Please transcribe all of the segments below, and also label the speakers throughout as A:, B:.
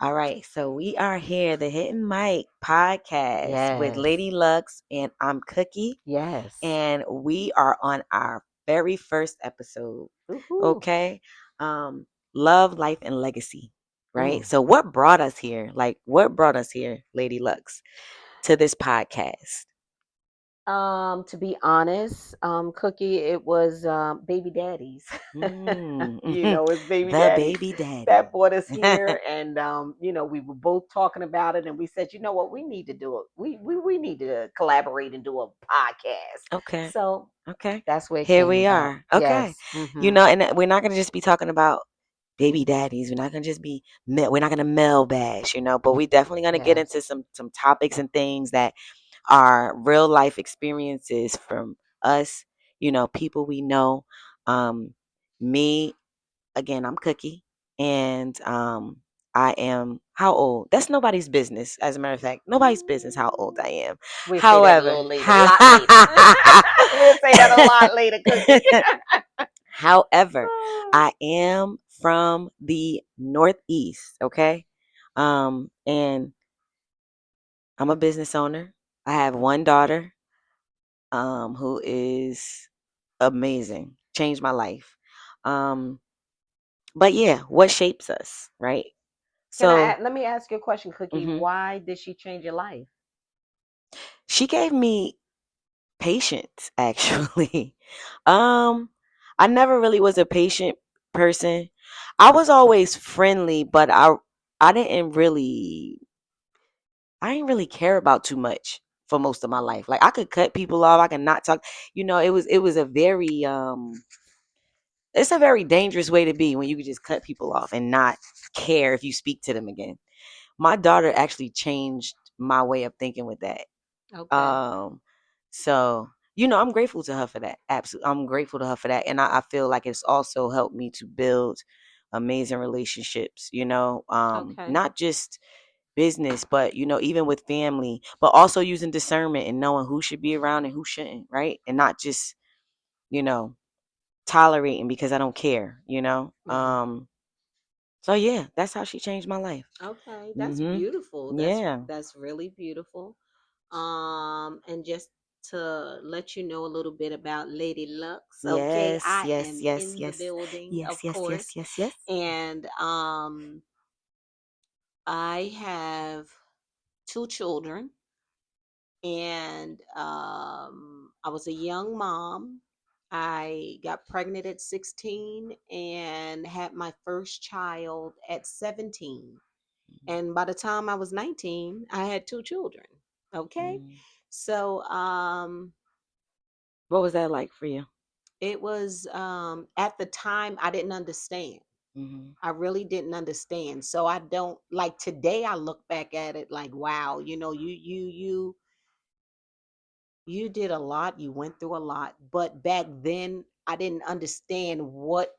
A: All right, so we are here, the Hidden Mic podcast with
B: Yes.
A: Lady Lux, and I'm Cookie,
B: Yes.
A: and we are on our very first episode.
B: Woohoo.
A: Okay, love, life, and legacy. Right.
B: Mm.
A: So, what brought us here? Like, what brought us here, Lady Lux, to this podcast?
B: To be honest, Cookie, it was baby daddies.
A: Mm,
B: It's baby
A: the
B: daddies
A: baby daddy.
B: that brought us here, and we were both talking about it, and we said, you know what, we need to do it. We need to collaborate and do a podcast.
A: Okay.
B: So
A: Okay.
B: that's where it
A: Here
B: came
A: we
B: about.
A: are. Okay.
B: Yes. Mm-hmm.
A: And we're not going to just be talking about baby daddies. We're not going to just be, we're not going to male bash, but we definitely going to get
B: Yes.
A: into some topics and things that are real life experiences from us, people we know. Me, again, I'm Cookie, and I am how old? That's nobody's business. As a matter of fact, nobody's business how old I am.
B: We'll say that a
A: However,
B: little later, a lot later. We'll say that a lot later, Cookie.
A: however, I am from the Northeast. Okay, and I'm a business owner. I have one daughter, who is amazing, changed my life. Um, but yeah, what shapes us, right? So,
B: Let me ask you a question, Cookie.
A: mhm.
B: Why did she change your life?
A: She gave me patience, actually. um, I never really was a patient person. I was always friendly, but I didn't really care about too much for most of my life. Like I could cut people off, I could not talk. It was a very it's a very dangerous way to be when you could just cut people off and not care if you speak to them again. My daughter actually changed my way of thinking with that.
B: Okay.
A: Um, so I'm grateful to her for that. Absolutely, I'm grateful to her for that, and I feel like it's also helped me to build amazing relationships.
B: Okay.
A: Not just business, but even with family, but also using discernment and knowing who should be around and who shouldn't, right? And not just you know tolerating because I don't care.
B: Hmm.
A: So yeah, that's how she changed my life.
B: Okay. That's
A: Mhm.
B: beautiful.
A: Yeah.
B: That's really beautiful. And just to let you know a little bit about Lady Lux. Okay,
A: Yes.
B: I
A: Yes.
B: am
A: Yes.
B: in the
A: Yes.
B: building,
A: Yes.
B: of
A: Yes. Yes.
B: course,
A: Yes. Yes.
B: and I have two children, and I was a young mom. I got pregnant at 16 and had my first child at 17. And by the time I was 19, I had two children. Okay.
A: Mhm.
B: So
A: What was that like for you?
B: it was at the time I didn't understand.
A: Mhm.
B: I really didn't understand. So I don't like today I look back at it like wow, you did a lot, you went through a lot, but back then I didn't understand what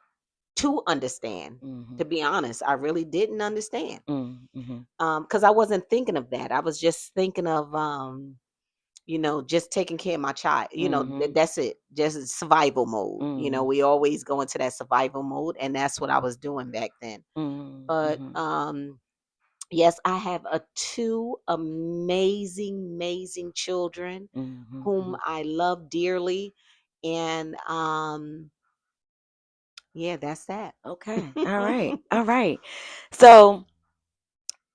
B: to understand. To
A: Mhm.
B: be honest, I really didn't understand.
A: Mhm.
B: Because I wasn't thinking of that. I was just thinking of just taking care of my child.
A: Mhm.
B: That's it. Just survival mode.
A: Mhm.
B: We always go into that survival mode, and that's what I was doing back then.
A: Mhm.
B: But
A: Mhm.
B: yes, I have a two amazing, amazing children
A: Mhm.
B: whom
A: Mhm.
B: I love dearly. And yeah, that's that.
A: Okay. All right. All right. So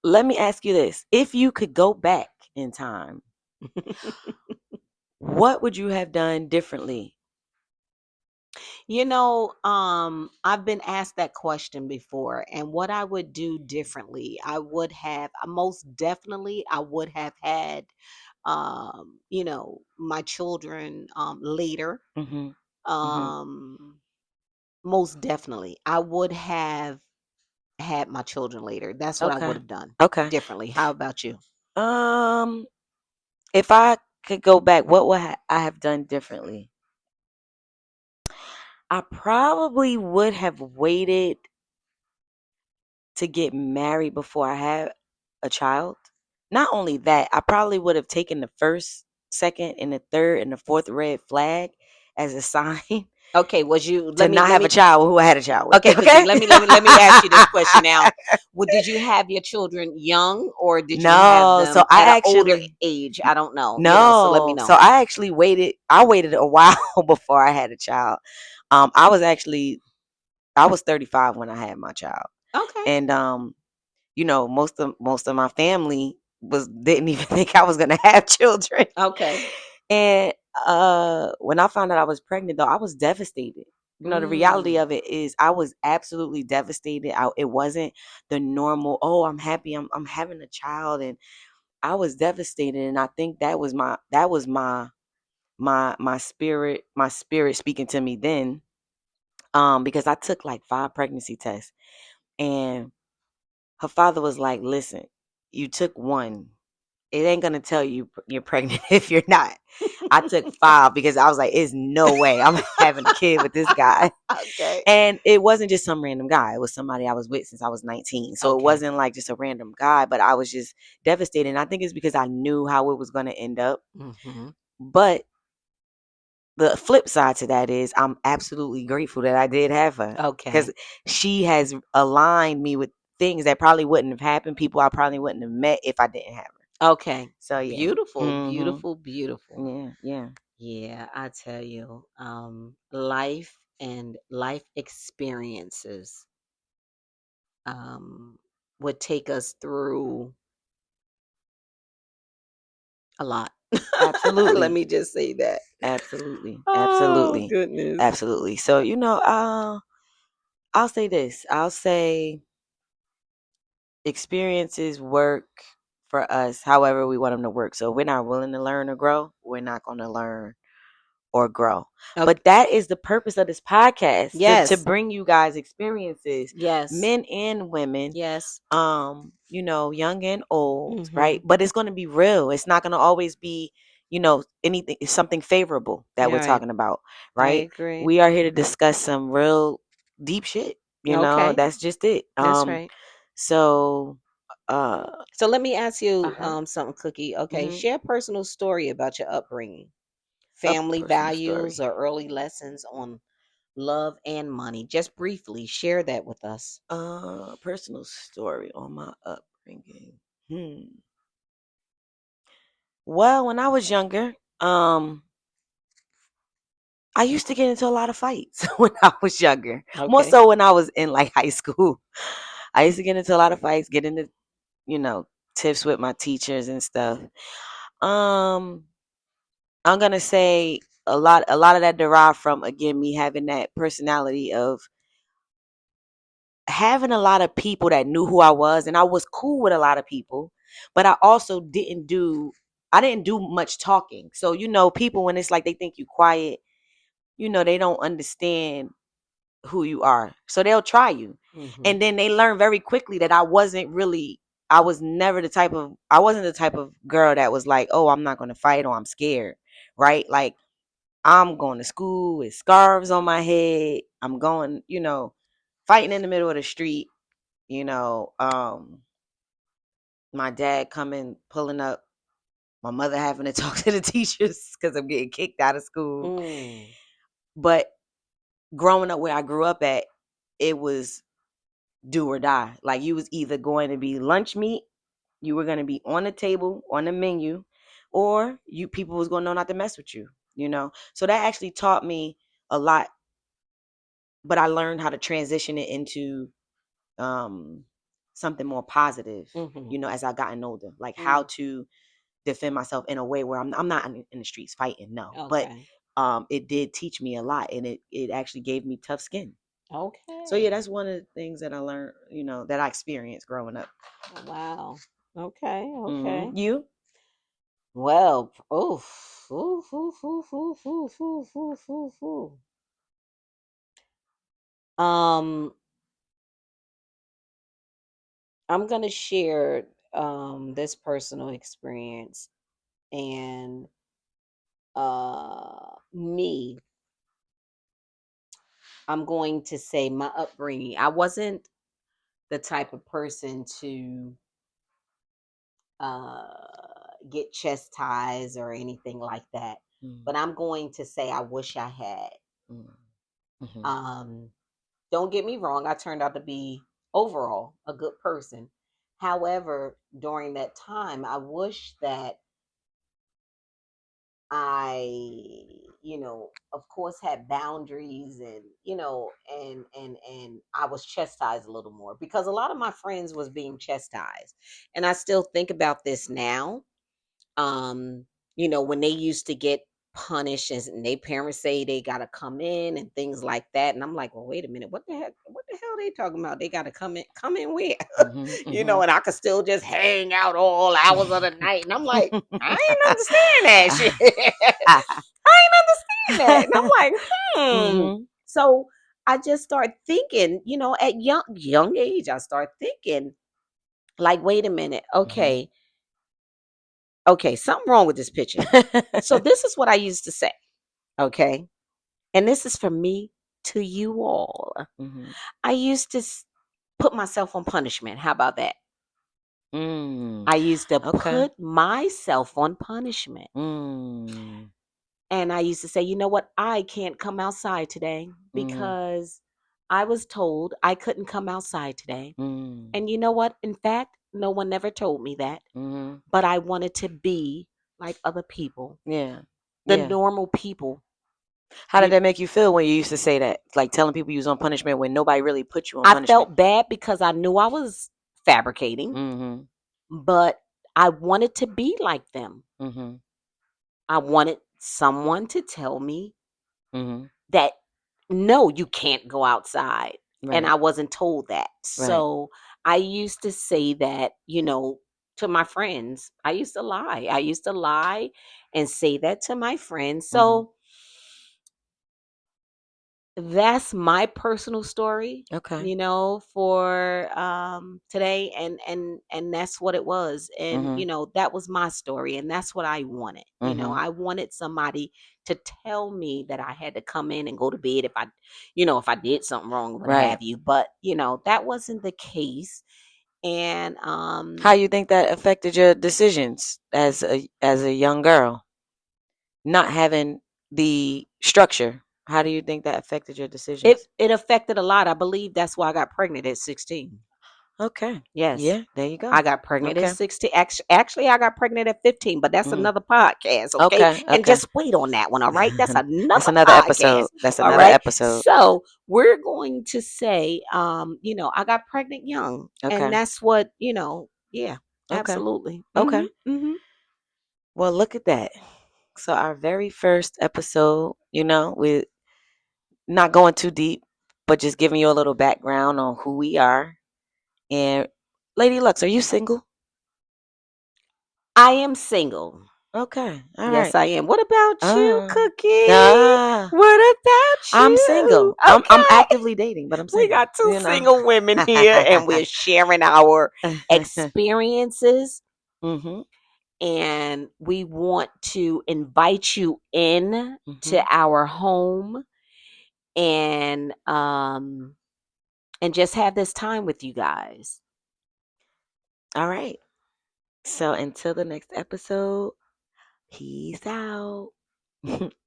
A: let me ask you this: if you could go back in time, what would you have done differently?
B: I've been asked that question before, and what I would do differently, I would have most definitely I would have had my children later.
A: Mhm. Mhm.
B: Um Most definitely. I would have had my children later. That's what I would
A: Okay.
B: have done
A: Okay.
B: differently. How about you?
A: Um, if I could go back, what would I have done differently? I probably would have waited to get married before I had a child. Not only that, I probably would have taken the first, second, and the third and the fourth red flag as a sign.
B: Okay, was you
A: to not
B: let
A: have a
B: me
A: child who I had a child with.
B: okay, Cookie,
A: Okay.
B: let me ask you this question now. Well, did you have your children young or did you have
A: No, so
B: them at
A: I
B: an older
A: actually
B: age? I don't know, so let me
A: no, so
B: know.
A: I actually waited. I waited a while before I had a child. I was actually I was 35 when I had my child,
B: Okay.
A: and most of my family was didn't even think I was gonna have children.
B: Okay.
A: And when I found out I was pregnant, though, I was devastated. The reality
B: Mm.
A: of it is I was absolutely devastated. It wasn't the normal, oh, I'm happy, I'm having a child, and I was devastated. And I think that was my spirit speaking to me then. Because I took like 5 pregnancy tests, and her father was like, "Listen, you took one. It ain't gonna tell you you're pregnant if you're not." I took 5 because I was like, "It's no way I'm having a kid with this guy."
B: Okay.
A: And it wasn't just some random guy. It was somebody I was with since I was 19. So it
B: Okay.
A: wasn't like just a random guy, but I was just devastated. And I think it's because I knew how it was gonna end up.
B: Hmm.
A: But the flip side to that is I'm absolutely grateful that I did have her, because
B: Okay.
A: she has aligned me with things that probably wouldn't have happened, people I probably wouldn't have met if I didn't have her.
B: Okay.
A: So yeah.
B: Beautiful,
A: Mhm.
B: beautiful, beautiful.
A: Yeah, yeah.
B: Yeah, I tell you, life and life experiences um, would take us through a lot. Let
A: Absolutely.
B: me just say that.
A: Absolutely.
B: Oh,
A: Absolutely.
B: goodness.
A: Absolutely. So, I'll say this. I'll say experiences work for us however we want them to work. So if we're not willing to learn or grow, we're not going to learn or grow.
B: Okay.
A: But that is the purpose of this podcast, to
B: Yes.
A: bring you guys experiences,
B: Yes.
A: men and women,
B: Yes.
A: young and old, right?
B: Mm-hmm.
A: But it's going to be real. It's not going to always be, anything, something favorable that
B: All
A: we're
B: right.
A: talking about,
B: I
A: right?
B: agree.
A: We are here to discuss some real deep shit.
B: Okay.
A: That's just it.
B: That's right.
A: So uh
B: So let me ask you
A: uh-huh.
B: something, Cookie. Okay.
A: Hmm.
B: Share a personal story about your upbringing,
A: A
B: family
A: personal
B: values,
A: story.
B: or early lessons on love and money. Just briefly share that with us.
A: Personal story on my upbringing. Well, when I was younger, I used to get into a lot of fights when I was younger. More
B: Okay.
A: so when I was in like high school. I used to get into a lot of fights, get into, you know, tiffs with my teachers and stuff. Um, I'm gonna say a lot of that derived from, again, me having that personality of having a lot of people that knew who I was, and I was cool with a lot of people, but I also didn't do much talking. So, people, when it's like they think you quiet, they don't understand who you are. So they'll try you.
B: Mm-hmm.
A: And then they learn very quickly that I wasn't the type of girl that was like, "Oh, I'm not going to fight, or I'm scared." Right? Like, I'm going to school with scarves on my head. I'm going, fighting in the middle of the street, you know, my dad coming, pulling up, my mother having to talk to the teachers because I'm getting kicked out of school.
B: Mm.
A: But growing up where I grew up at, it was do or die. Like, you was either going to be lunch meat, you were going to be on the table, on the menu, or you people was going to know not to mess with you. So that actually taught me a lot, but I learned how to transition it into um something more positive,
B: Mm-hmm.
A: as I gotten older, like how
B: Mm.
A: to defend myself in a way where I'm not in the streets fighting, no, but
B: Okay.
A: it did teach me a lot, and it actually gave me tough skin. So yeah,
B: Okay.
A: that's one of the things that I learned, that I experienced growing up.
B: Wow. Okay. Okay.
A: You?
B: Well, oof, oof, oof, oof, oof, oof, oof, oof, oof, oof. Um, I'm gonna share this personal experience and me. I'm going to say my upbringing. I wasn't the type of person to get chastised or anything like that.
A: Mm,
B: But I'm going to say I wish I had.
A: mm, Mhm.
B: Um, don't get me wrong, I turned out to be overall a good person. However, during that time, I wish that I, of course had boundaries and, and I was chastised a little more because a lot of my friends was being chastised. And I still think about this now. um when they used to get punished and their parents say they got to come in and things like that, and I'm like, well, wait a minute, what the hell they talking about? They got to come in where?
A: Mhm. Mhm.
B: And I could still just hang out all hours of the night, and I'm like, I ain't understand that shit. I ain't understand that, and I'm like,
A: Mhm.
B: so I just start thinking, at young age, I start thinking like, wait a minute,
A: Mhm.
B: okay, something wrong with this picture. So this is what I used to say, okay? And this is from me to you all.
A: Mhm.
B: I used to put myself on punishment. How about that?
A: Mm.
B: I used to
A: Okay.
B: put myself on punishment.
A: Mm.
B: And I used to say, you know what? I can't come outside today
A: Mhm.
B: because I was told I couldn't come outside today.
A: Mm.
B: And you know what? In fact, no one never told me that.
A: Mhm.
B: But I wanted to be like other people,
A: Yeah.
B: the
A: Yeah.
B: normal people.
A: How did
B: You,
A: that make you feel when you used to say that? Like telling people you was on punishment when nobody really put you on
B: I
A: punishment.
B: felt bad because I knew I was fabricating,
A: Mhm.
B: but I wanted to be like them.
A: Mhm.
B: I wanted someone to tell me
A: Mhm.
B: that no, you can't go outside. And
A: Right.
B: I wasn't told that.
A: Right.
B: So I used to say that, to my friends. I used to lie. I used to lie and say that to my friends.
A: Mhm.
B: So that's my personal story,
A: Okay.
B: for today, and that's what it was. And
A: Mhm.
B: that was my story, and that's what I wanted.
A: Mhm.
B: I wanted somebody to tell me that I had to come in and go to bed if I did something wrong, what
A: Right.
B: have you. But that wasn't the case. And
A: How you think that affected your decisions as a young girl? Not having the structure. How do you think that affected your
B: it
A: decisions?
B: it affected a lot. I believe that's why I got pregnant at 16.
A: Okay.
B: Yes.
A: Yeah, there you go.
B: I got pregnant at
A: Okay.
B: 16. Actually, I got pregnant at 15, but that's
A: Mm.
B: another podcast, okay?
A: Okay.
B: And
A: Okay.
B: just wait on that one, all right? That's
A: That's
B: another
A: another
B: podcast,
A: episode. That's
B: all
A: another
B: right?
A: episode.
B: So we're going to say, I got pregnant young, and
A: Okay.
B: that's what, yeah,
A: Okay.
B: absolutely.
A: Okay.
B: Hmm.
A: Well, look at that. So our very first episode, we're not going too deep, but just giving you a little background on who we are. And Lady Lux, are you single?
B: I am single.
A: Okay. All
B: Yes,
A: right.
B: I am. What about you,
A: Uh,
B: Cookie?
A: ah,
B: What about
A: I'm
B: you?
A: single. I'm
B: Okay.
A: actively dating, but I'm
B: We
A: single.
B: got two single women here, and we're sharing our experiences,
A: Mhm.
B: and we want to invite you in to
A: Mhm.
B: our home, and just have this time with you guys.
A: All right. So until the next episode, peace out.